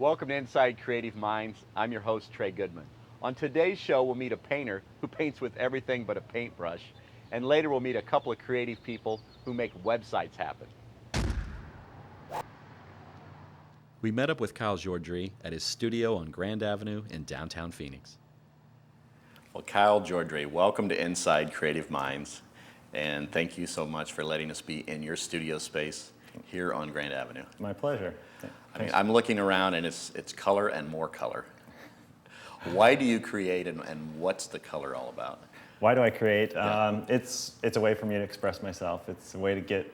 Welcome to Inside Creative Minds. I'm your host, Trey Goodman. On today's show, we'll meet a painter who paints with everything but a paintbrush, and later we'll meet a couple of creative people who make websites happen. We met up with Kyle Jordre at his studio on Grand Avenue in downtown Phoenix. Well, Kyle Jordre, welcome to Inside Creative Minds, and thank you so much for letting us be in your studio space here on Grand Avenue. My pleasure. I'm looking around and it's color and more color. Why do you create and what's the color all about? Why do I create? Yeah. It's a way for me to express myself. It's a way to get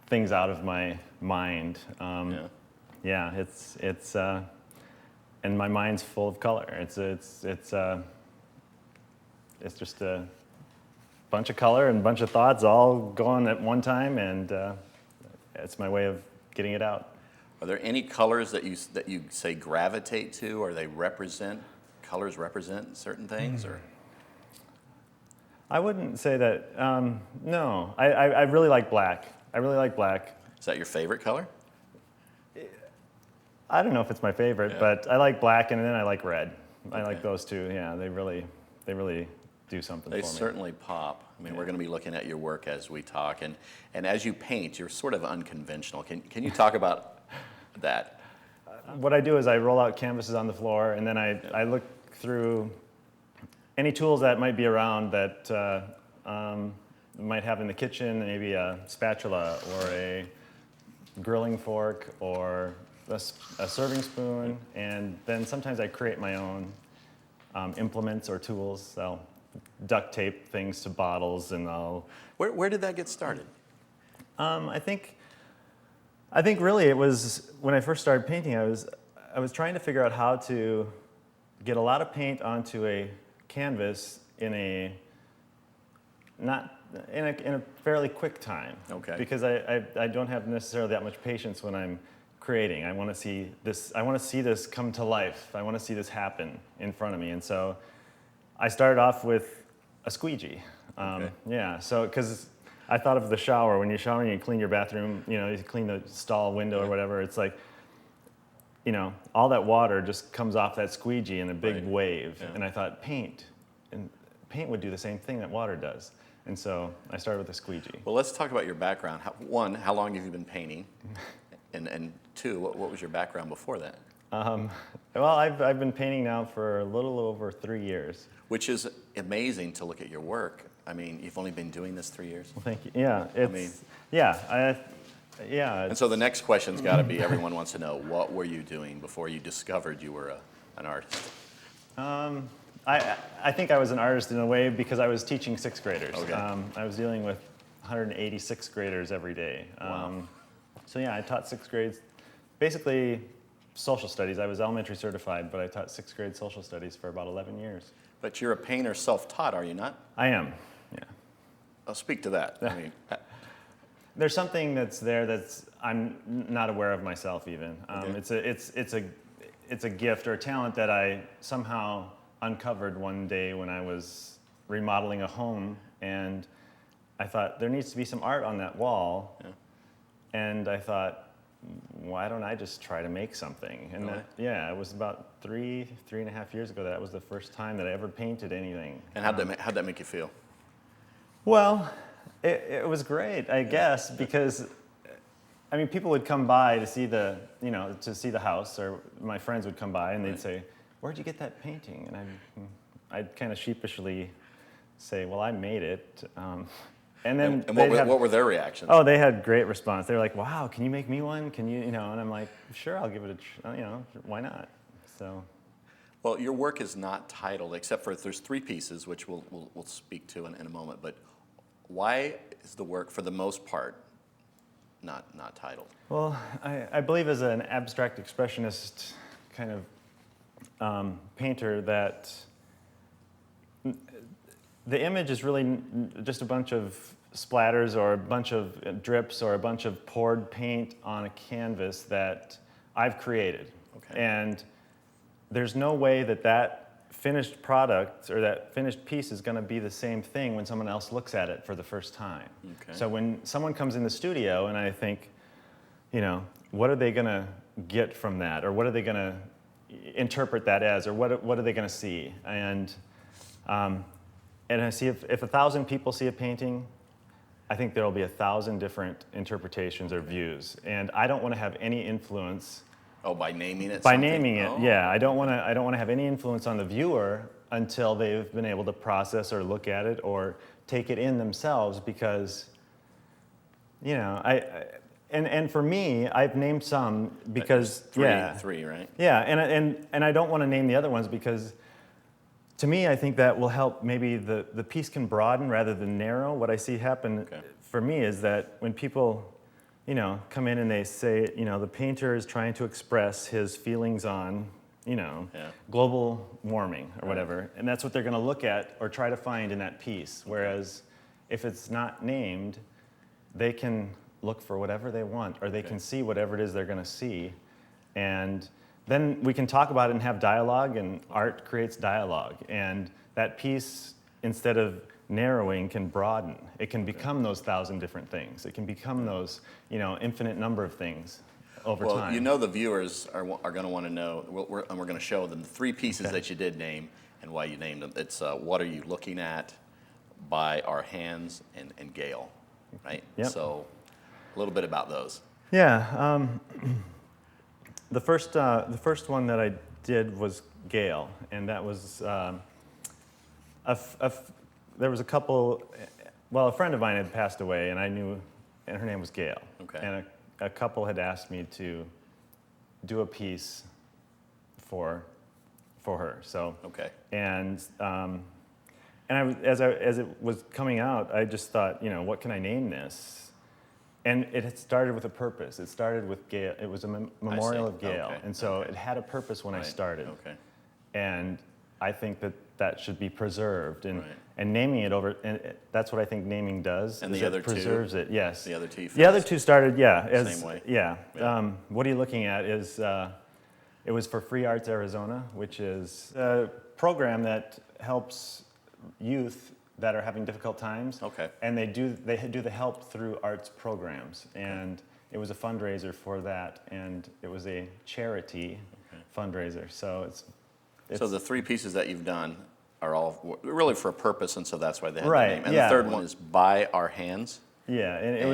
things out of my mind. It's and my mind's full of color. It's just a bunch of color and a bunch of thoughts all going at one time, and it's my way of getting it out. Are there any colors that you say gravitate to, or colors represent certain things, or? I wouldn't say that. No, I really like black. I really like black. Is that your favorite color? I don't know if it's my favorite, but I like black, and then I like red. Okay. I like those two. Yeah, they really do something for me. They certainly pop. I mean, we're going to be looking at your work as we talk, and as you paint, you're sort of unconventional. Can you talk about that? What I do is I roll out canvases on the floor, and then I look through any tools that might be around that might have in the kitchen, maybe a spatula or a grilling fork or a serving spoon, and then sometimes I create my own implements or tools. I'll duct tape things to bottles, and I'll. Where did that get started? I think really it was when I first started painting. I was trying to figure out how to get a lot of paint onto a canvas in a fairly quick time. Okay. Because I don't have necessarily that much patience when I'm creating. I want to see this come to life. I want to see this happen in front of me. And so I started off with a squeegee. Okay. Yeah, so because I thought of the shower. When you're showering, you clean your bathroom, you clean the stall window or whatever. It's like, all that water just comes off that squeegee in a big wave. Yeah. And I thought paint would do the same thing that water does. And so I started with a squeegee. Well, let's talk about your background. One, how long have you been painting? And two, what was your background before that? Well, I've been painting now for a little over 3 years. Which is amazing to look at your work. I mean, you've only been doing this 3 years? Well, thank you. Yeah, And so the next question's got to be, everyone wants to know, what were you doing before you discovered you were an artist? I think I was an artist in a way because I was teaching sixth graders. Okay. I was dealing with 180 sixth graders every day. Wow. So yeah, I taught sixth grades, basically social studies. I was elementary certified, but I taught sixth grade social studies for about 11 years. But you're a painter self-taught, are you not? I am, yeah. I'll speak to that. I mean, there's something that's there that's I'm not aware of myself even. Okay. It's a gift or a talent that I somehow uncovered one day when I was remodeling a home, and I thought there needs to be some art on that wall. Yeah. And I thought, why don't I just try to make something? And really? It was about three and a half years ago that was the first time that I ever painted anything. And how'd that make you feel? Well, it was great, I guess, because I mean, people would come by to see the house, or my friends would come by and they'd say, "Where'd you get that painting?" And I'd kind of sheepishly say, "Well, I made it." And then what were their reactions? Oh, they had great response. They were like, "Wow, can you make me one? Can you?" And I'm like, "Sure, I'll give it why not?" So. Well, your work is not titled, except for there's 3 pieces, which we'll speak to in a moment. But why is the work, for the most part, not titled? Well, I believe as an abstract expressionist kind of painter that the image is really just a bunch of splatters or a bunch of drips or a bunch of poured paint on a canvas that I've created. Okay. And there's no way that finished product or that finished piece is going to be the same thing when someone else looks at it for the first time. Okay. So when someone comes in the studio and I think, what are they going to get from that, or what are they going to interpret that as, or what are they going to see? And I see if 1,000 people see a painting, I think there will be 1,000 different interpretations or views, and I don't want to have any influence. Oh, by naming it. By something? naming it, Oh. yeah. I don't want to have any influence on the viewer until they've been able to process or look at it or take it in themselves, because, you know, and for me, I've named some because three, right? yeah, and I don't want to name the other ones because, to me, I think that will help. Maybe the piece can broaden rather than narrow. What I see happen for me is that when people, you know, come in and they say, you know, the painter is trying to express his feelings on, you know, global warming or whatever, and that's what they're going to look at or try to find in that piece. Whereas if it's not named, they can look for whatever they want, or they can see whatever it is they're going to see, and then we can talk about it and have dialogue, and art creates dialogue. And that piece, instead of narrowing, can broaden. It can become those 1,000 different things. It can become those, you know, infinite number of things over time. Well, you know the viewers are going to want to know, and we're going to show them the three pieces that you did name and why you named them. It's What Are You Looking At, By Our Hands, and Gale, right? Yep. So a little bit about those. Yeah. The first one that I did was Gail, and that was there was a couple. Well, a friend of mine had passed away, and I knew, and her name was Gail. Okay. And a couple had asked me to do a piece for her. So. Okay. And as it was coming out, I just thought, you know, what can I name this? And it had started with a purpose. It started with Gail. It was a memorial of Gail. Okay. And so it had a purpose when I started. Okay. And I think that should be preserved. And naming it over, and that's what I think naming does. And is the other it preserves two? it, yes. The other two? The other two started, Same way? Yeah. What are you looking at is, it was for Free Arts Arizona, which is a program that helps youth that are having difficult times. Okay. And they do the help through arts programs, and it was a fundraiser for that, and it was a charity fundraiser. So so the three pieces that you've done are all really for a purpose, and so that's why they had Right, the name. And yeah. the third one is By Our Hands. yeah, and it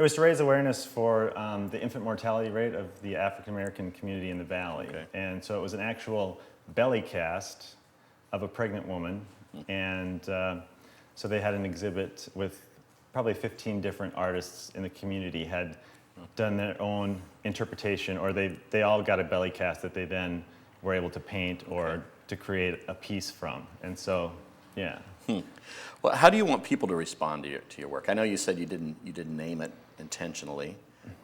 was to raise awareness for the infant mortality rate of the African American community in the Valley. Okay. And so it was an actual belly cast of a pregnant woman, and so they had an exhibit with probably 15 different artists in the community had done their own interpretation, or they all got a belly cast that they then were able to paint or to create a piece from. And so, yeah. Well, how do you want people to respond to your work? I know you said you didn't name it intentionally,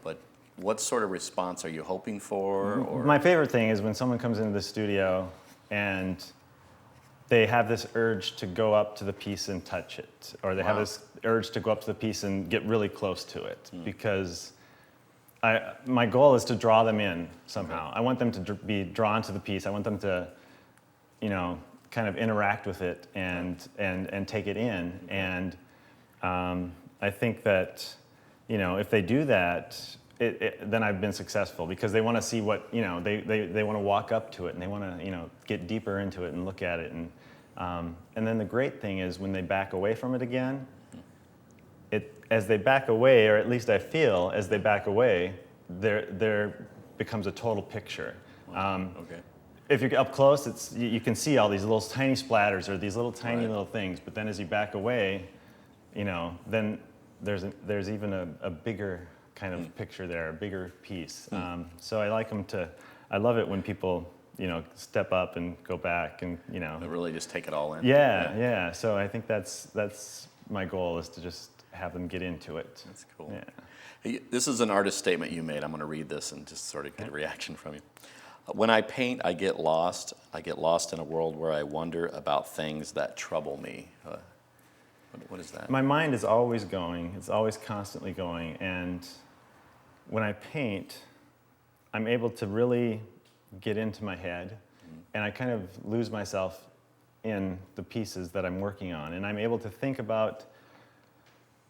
but what sort of response are you hoping for? Or My favorite thing is when someone comes into the studio and they have this urge to go up to the piece and touch it, or they have this urge to go up to the piece and get really close to it, because my goal is to draw them in somehow. I want them to be drawn to the piece. I want them to, you know, kind of interact with it and take it in. And I think that, you know, if they do that, then I've been successful, because they want to see what, you know, they want to walk up to it, and they want to, you know, get deeper into it and look at it. And then the great thing is when they back away from it again, as they back away, or at least I feel as they back away, there becomes a total picture. If you're up close, you can see all these little tiny splatters or these little tiny little things. But then as you back away, you know, then there's even a bigger kind of picture there, a bigger piece. So I love it when people, you know, step up and go back and, you know. really just take it all in? Yeah. So I think that's my goal, is to just have them get into it. That's cool. Yeah. Hey, this is an artist statement you made. I'm going to read this and just sort of get a reaction from you. When I paint, I get lost. I get lost in a world where I wonder about things that trouble me. What is that? My mind is always going. It's always constantly going. And when I paint, I'm able to really get into my head, and I kind of lose myself in the pieces that I'm working on. And I'm able to think about,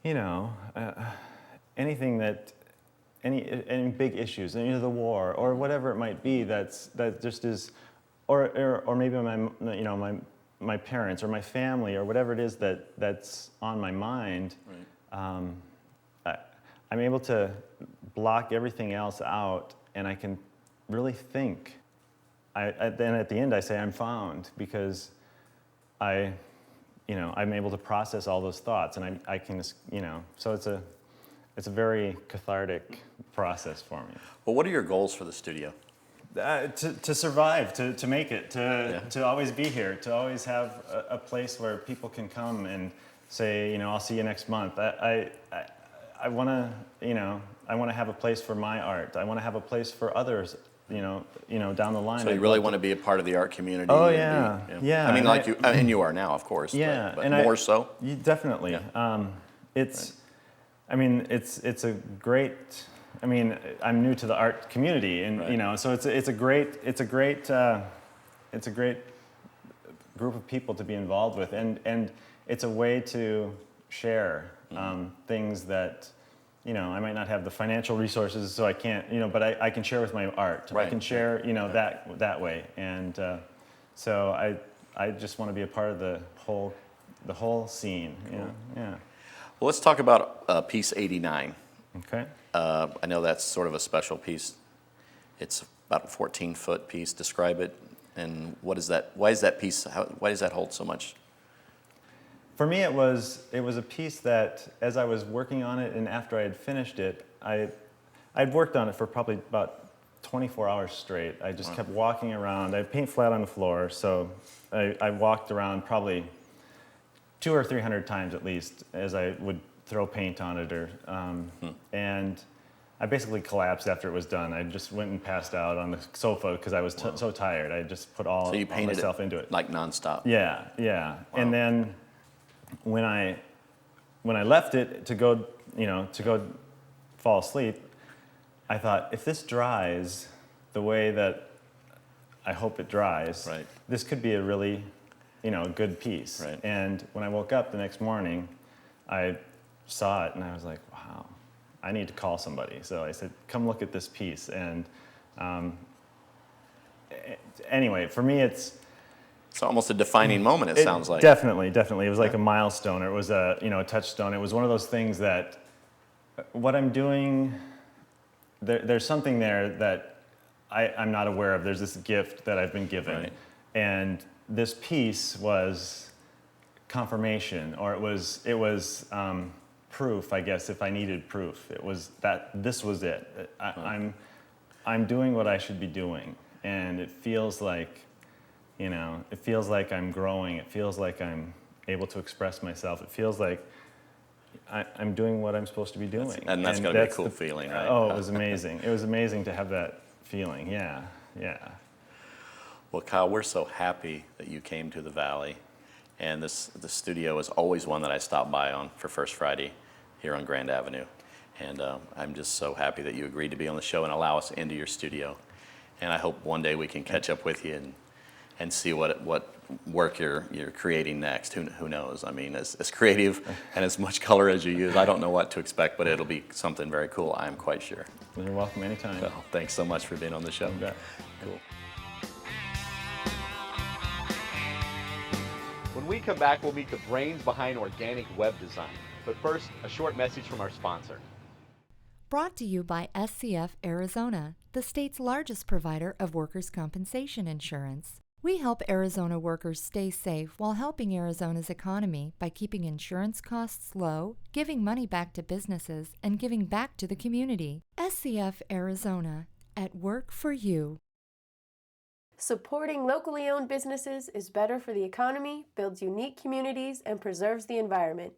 you know, anything that any big issues, any of the war or whatever it might be. That just is, or maybe my parents or my family or whatever it is that's on my mind. Right. I'm able to block everything else out, and I can really think. Then at the end I say I'm found, because I'm able to process all those thoughts, and I can, so it's a very cathartic process for me. Well, what are your goals for the studio? To survive, to make it, to always be here, to always have a place where people can come and say, I'll see you next month. I want to have a place for my art. I want to have a place for others, down the line. So you really want to be a part of the art community? Oh, yeah. Yeah. I mean, and you are now, of course. Yeah. But more so? Definitely. Yeah. It's a great, I'm new to the art community, and, so it's a great group of people to be involved with, and it's a way to share things that, I might not have the financial resources, so I can't, but I can share with my art. Right. I can share, that way, and so I just want to be a part of the whole scene. Cool. Yeah. Well, let's talk about piece 89. Okay. I know that's sort of a special piece. It's about a 14-foot piece. Describe it, and what is that? Why is that piece? Why does that hold so much? For me, it was a piece that, as I was working on it, and after I had finished it, I'd worked on it for probably about 24 hours straight. I just kept walking around. I paint flat on the floor, so I walked around probably 200 or 300 times at least as I would throw paint on it, and I basically collapsed after it was done. I just went and passed out on the sofa because I was so tired. I just put all myself into it. Like nonstop. Yeah. Wow. And then when I left it to go fall asleep, I thought, if this dries the way that I hope it dries, right, this could be a really good piece. Right. And when I woke up the next morning, I saw it and I was like, wow, I need to call somebody. So I said, come look at this piece. And anyway, for me, it's almost a defining moment, it sounds like. Definitely. It was like a milestone, or it was a touchstone. It was one of those things that what I'm doing, there's something there that I'm not aware of. There's this gift that I've been given. Right. And this piece was confirmation, or it was proof, I guess, if I needed proof. It was that this was it. I'm doing what I should be doing, and it feels like, I'm growing. It feels like I'm able to express myself. It feels like I'm doing what I'm supposed to be doing. And that's got to be a cool feeling, right? Oh, it was amazing. It was amazing to have that feeling. Yeah. Well, Kyle, we're so happy that you came to the Valley, and the studio is always one that I stop by on for First Friday here on Grand Avenue, and I'm just so happy that you agreed to be on the show and allow us into your studio, and I hope one day we can catch up with you and see what work you're creating next. Who knows? I mean, as creative and as much color as you use, I don't know what to expect, but it'll be something very cool, I'm quite sure. You're welcome anytime. Well, thanks so much for being on the show. You bet. Cool. When we come back, we'll meet the brains behind organic web design. But first, a short message from our sponsor. Brought to you by SCF Arizona, the state's largest provider of workers' compensation insurance. We help Arizona workers stay safe while helping Arizona's economy by keeping insurance costs low, giving money back to businesses, and giving back to the community. SCF Arizona, at work for you. Supporting locally owned businesses is better for the economy, builds unique communities, and preserves the environment.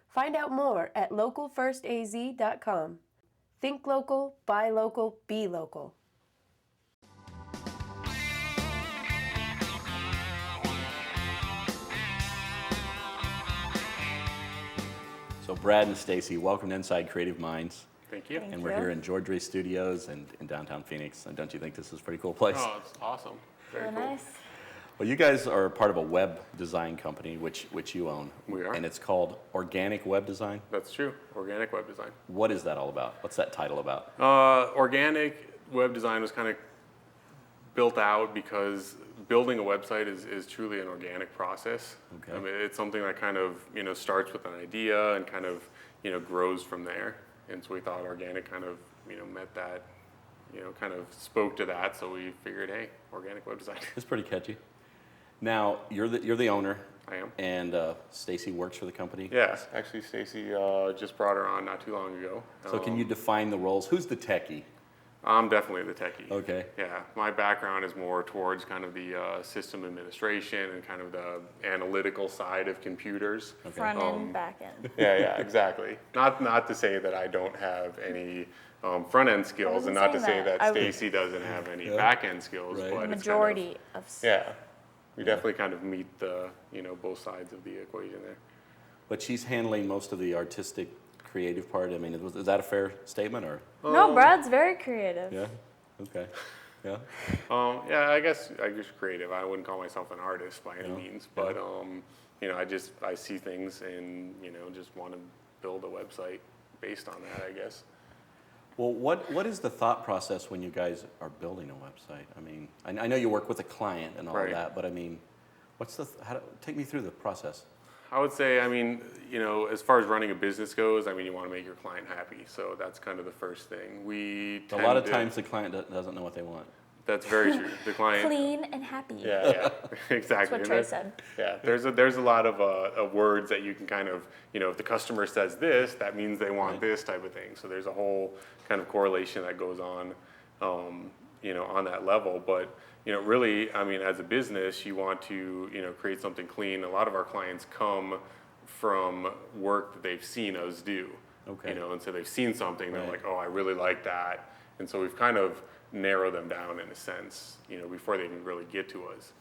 Find out more at localfirstaz.com. Think local, buy local, be local. So Brad and Stacy, welcome to Inside Creative Minds. Thank you. And we're here in Jordre Studios in downtown Phoenix. And don't you think this is a pretty cool place? Oh, it's awesome. Very cool. Nice. Well, you guys are part of a web design company, which you own. We are. And it's called Organic Web Design. That's true. Organic web design. What is that all about? What's that title about? Organic web design was kind of built out because building a website is truly an organic process. Okay. I mean, it's something that kind of, starts with an idea and kind of, grows from there. And so we thought organic kind of, met that, kind of spoke to that. So we figured, hey, organic web design. It's pretty catchy. Now, you're the owner. I am. And Stacy works for the company. Yes, actually, Stacy just brought her on not too long ago. So can you define the roles? Who's the techie? I'm definitely the techie. Okay. Yeah, my background is more towards kind of the system administration and kind of the analytical side of computers. Front end, back end. Yeah, exactly. Not to say that I don't have any front end skills, and not to say that Stacy doesn't have any back end skills. Right. But The it's majority of. yeah, we definitely kind of meet the both sides of the equation there. But she's handling most of the artistic, creative part. I mean, is that a fair statement, or? No, Brad's very creative. Yeah. Okay. Yeah. Yeah, I guess creative. I wouldn't call myself an artist by any means, but I see things and just want to build a website based on that, I guess. Well, what is the thought process when you guys are building a website? I mean, I know you work with a client and all of Right. that, but I mean, take me through the process. I would say, as far as running a business goes, you want to make your client happy. So that's kind of the first thing. A lot of times the client doesn't know what they want. That's very true. The client. Clean and happy. Yeah, exactly. That's what Trey said. Yeah, there's a lot of words that you can kind of, if the customer says this, that means they want this type of thing. So there's a whole kind of correlation that goes on, on that level. But really, as a business, you want to, create something clean. A lot of our clients come from work that they've seen us do. Okay. And so they've seen something, they're Right. like, oh, I really like that. And so we've kind of narrowed them down in a sense, before they even really get to us.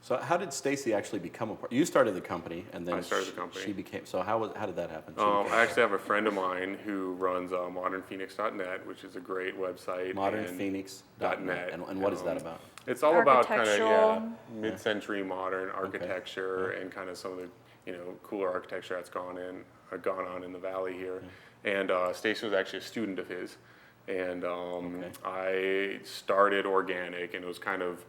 So how did Stacy actually become a part? You started the company, and then I started the company. she became. So how did that happen? I actually have a friend of mine who runs modernphoenix.net, which is a great website. Modernphoenix.net. And what is that about? It's all about kind of Architectural. mid-century modern architecture and kind of some of the cooler architecture that's gone on in the valley here. And Stacy was actually a student of his, and I started organic, and it was kind of,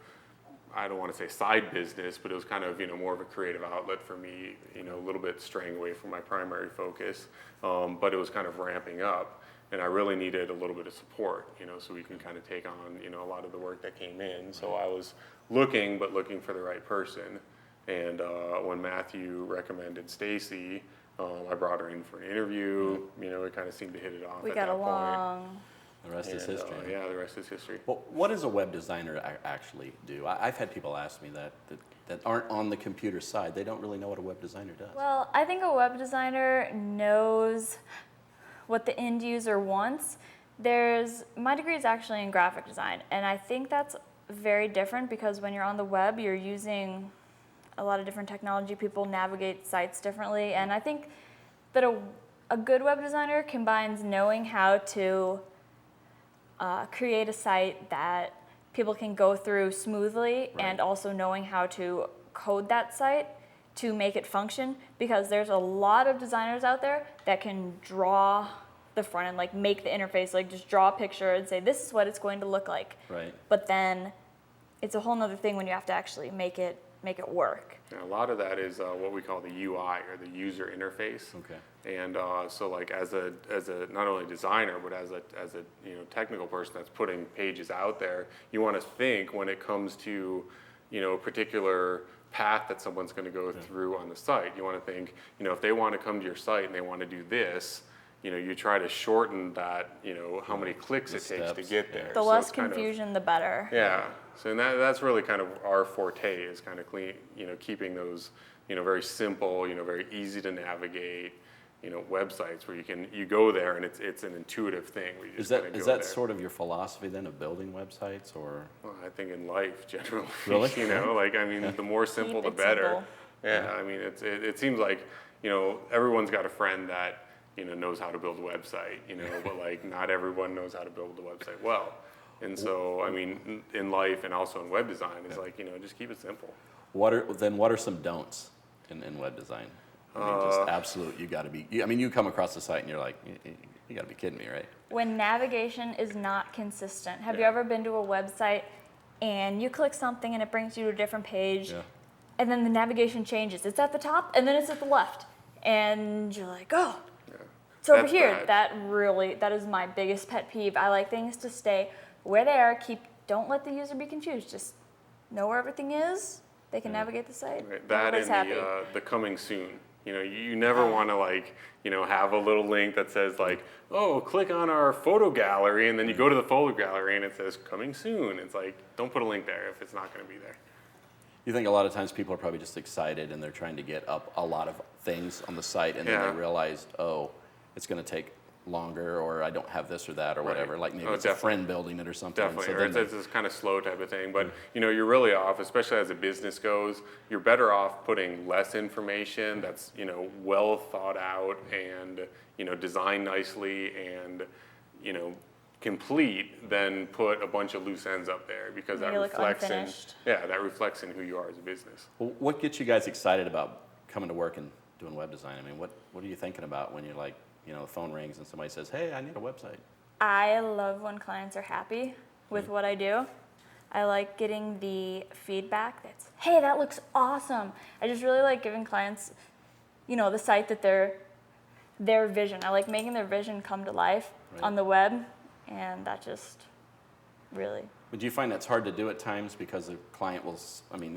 I don't want to say side business, but it was kind of more of a creative outlet for me, a little bit straying away from my primary focus, but it was kind of ramping up, and I really needed a little bit of support, so we can kind of take on a lot of the work that came in. So I was looking for the right person, and when Matthew recommended Stacy, I brought her in for an interview. We kind of seemed to hit it off. We at got that along. point. The rest is history. Yeah, the rest is history. Well, what does a web designer actually do? I've had people ask me that aren't on the computer side. They don't really know what a web designer does. Well, I think a web designer knows what the end user wants. My degree is actually in graphic design, and I think that's very different because when you're on the web, you're using a lot of different technology. People navigate sites differently, and I think that a good web designer combines knowing how to create a site that people can go through smoothly and also knowing how to code that site to make it function, because there's a lot of designers out there that can draw the front end, like make the interface, like just draw a picture and say this is what it's going to look like. Right. But then it's a whole nother thing when you have to actually make it work. And a lot of that is what we call the UI, or the user interface. Okay. And so, like as a not only designer but as a technical person that's putting pages out there, you want to think when it comes to a particular path that someone's going to go through on the site. You want to think if they want to come to your site and they want to do this, you try to shorten that how many clicks it takes to get there. The So less it's kind of- confusion, the better. Yeah, so that's really kind of our forte, is kind of clean, keeping those, very simple, very easy to navigate, websites where you go there and it's an intuitive thing. Where you just kinda Is go that there. sort of your philosophy then of building websites, or? Well, I think in life generally, Really? the more simple the it better. simple. Yeah, it seems like everyone's got a friend that knows how to build a website, but like not everyone knows how to build a website well. And so, in life and also in web design, it's like, just keep it simple. What are some don'ts in web design? I mean, just absolute. You got to be. I mean, you come across the site and you're like, you got to be kidding me, right? When navigation is not consistent. Have you ever been to a website and you click something and it brings you to a different page, and then the navigation changes? It's at the top and then it's at the left, and you're like, oh, it's over here. Bad. That is my biggest pet peeve. I like things to stay where they are. Don't let the user be confused. Just know where everything is. They can navigate the site. Right. That and the coming soon. You know, you never want to have a little link that says like, oh, click on our photo gallery, and then you go to the photo gallery and it says coming soon. It's like, don't put a link there if it's not going to be there. You think a lot of times people are probably just excited and they're trying to get up a lot of things on the site, and then they realize, oh, it's going to take longer, or I don't have this or that or whatever. Like maybe it's a friend building it or something. Definitely, or it's this kind of slow type of thing. But you're really off, especially as a business goes. You're better off putting less information that's well thought out and designed nicely and complete than put a bunch of loose ends up there, because that reflects in who you are as a business. Well, what gets you guys excited about coming to work and doing web design? I mean, what are you thinking about when you're like, the phone rings and somebody says, hey, I need a website? I love when clients are happy with what I do. I like getting the feedback that's, hey, that looks awesome. I just really like giving clients, the site that their vision. I like making their vision come to life on the web, and that just really. But do you find that's hard to do at times because the client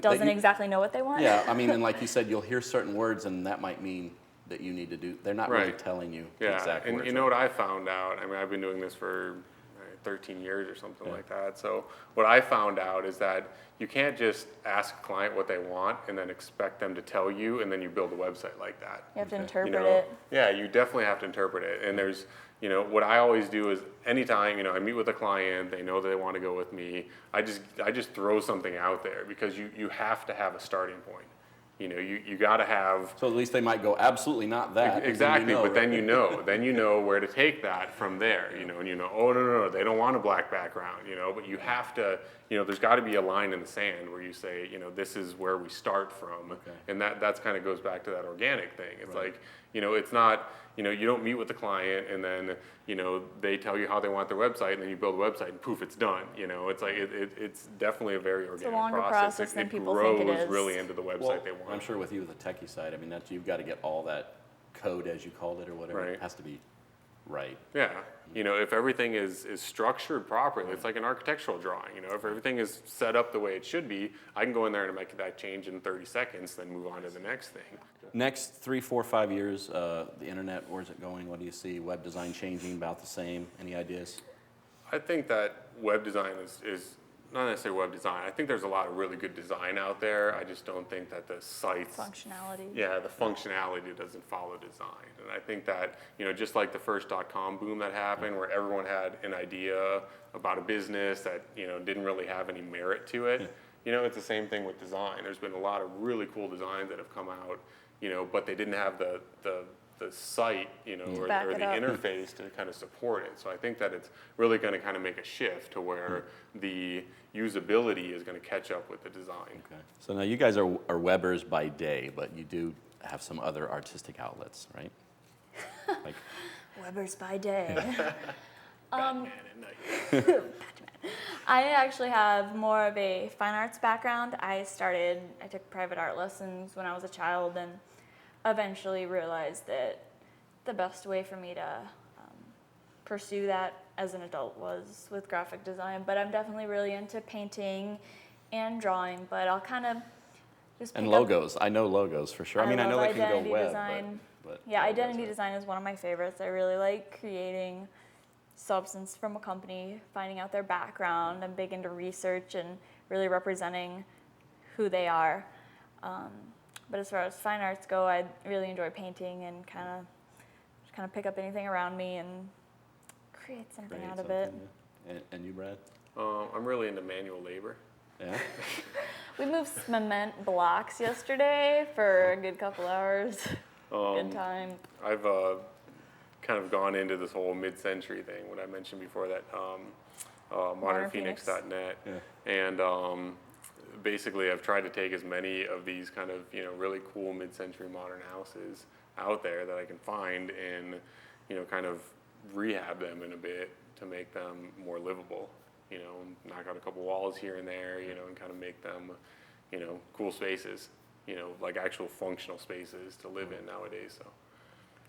doesn't exactly know what they want? Yeah, and like you said, you'll hear certain words and that might mean that you need to do. They're not really telling you the exact words. And you know what I found out? I mean, I've been doing this for 13 years or something like that. So what I found out is that you can't just ask a client what they want and then expect them to tell you, and then you build a website like that. You have to interpret it. Yeah, you definitely have to interpret it. And there's, what I always do is anytime, I meet with a client, they know that they want to go with me, I just throw something out there, because you have to have a starting point. You got to have. So at least they might go, absolutely not that. Exactly, but then then you know where to take that from there. And oh no, they don't want a black background. But you have to. There's got to be a line in the sand where you say, this is where we start from, and that's kind of goes back to that organic thing. It's like, it's not. You don't meet with the client and then, they tell you how they want their website, and then you build a website and poof, it's done. It's like, it's definitely a very organic process than people think it is. It grows really into the website they want. I'm sure with you, the techie side, you've got to get all that code, as you called it, or whatever. It has to be right. Yeah. If everything is structured properly, it's like an architectural drawing. If everything is set up the way it should be, I can go in there and make that change in 30 seconds, then move on to the next thing. Next 3, 4, 5 years, the internet, where's it going? What do you see? Web design changing about the same? Any ideas? I think that web design is not necessarily web design. I think there's a lot of really good design out there. I just don't think that the sites functionality. Yeah, the functionality doesn't follow design. And I think that, just like the first .com boom that happened, where everyone had an idea about a business that, didn't really have any merit to it. It's the same thing with design. There's been a lot of really cool designs that have come out, but they didn't have the site, or the interface to kind of support it. So I think that it's really going to kind of make a shift to where the usability is going to catch up with the design. Okay. So now you guys are webbers by day, but you do have some other artistic outlets, right? Like webbers by day. Batman at night. Batman. I actually have more of a fine arts background. I took private art lessons when I was a child, and eventually realized that the best way for me to pursue that as an adult was with graphic design. But I'm definitely really into painting and drawing, but I'll kind of just pick logos. I know logos for sure. I know they can go web, design. But identity design is one of my favorites. I really like creating substance from a company, finding out their background. I'm big into research and really representing who they are. But as far as fine arts go, I really enjoy painting and kind of pick up anything around me and create something out of it. Yeah. And you, Brad? I'm really into manual labor. Yeah. We moved cement blocks yesterday for a good couple hours. Good time. I've kind of gone into this whole mid-century thing, what I mentioned before, that modernphoenix.net. Yeah. And basically I've tried to take as many of these kind of, you know, really cool mid-century modern houses out there that I can find and, you know, kind of rehab them in a bit to make them more livable. You know, knock out a couple walls here and there, you know, and kind of make them, you know, cool spaces, you know, like actual functional spaces to live in nowadays. So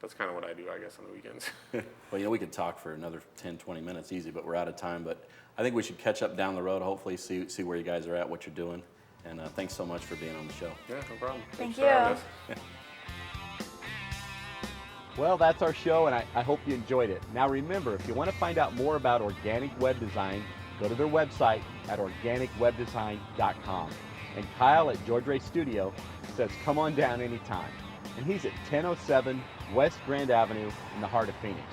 that's kind of what I do, I guess, on the weekends. Well, you know, we could talk for another 10, 20 minutes easy, but we're out of time. But I think we should catch up down the road, hopefully see where you guys are at, what you're doing. And thanks so much for being on the show. Yeah, no problem. Thank Thanks for having you. us. Well, that's our show, and I hope you enjoyed it. Now remember, if you want to find out more about organic web design, go to their website at organicwebdesign.com. And Kyle at Jordre Studio says come on down anytime. And he's at 1007 West Grand Avenue in the heart of Phoenix.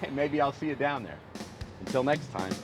Hey, maybe I'll see you down there. Until next time.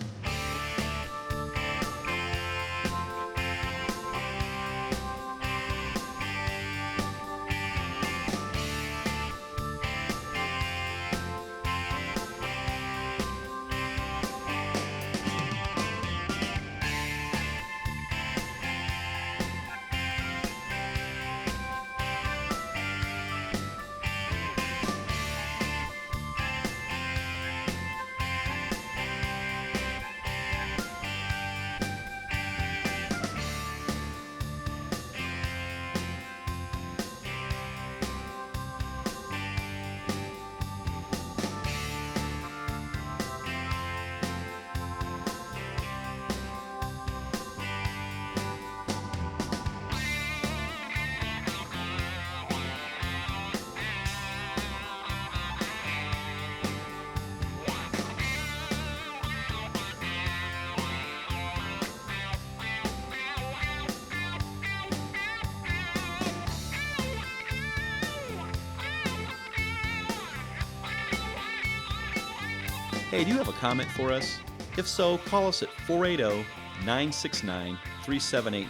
Hey, do you have a comment for us? If so, call us at 480-969-3789.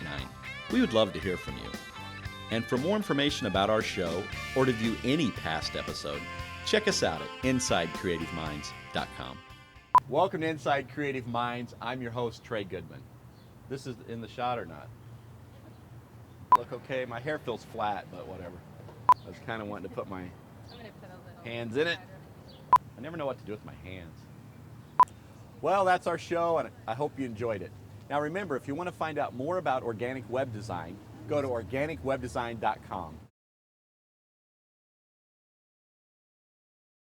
We would love to hear from you. And for more information about our show or to view any past episode, check us out at InsideCreativeMinds.com. Welcome to Inside Creative Minds. I'm your host, Trey Goodman. This is in the shot or not? Look okay. My hair feels flat, but whatever. I was kind of wanting to put my hands in it. I never know what to do with my hands. Well, that's our show, and I hope you enjoyed it. Now remember, if you want to find out more about organic web design, go to organicwebdesign.com.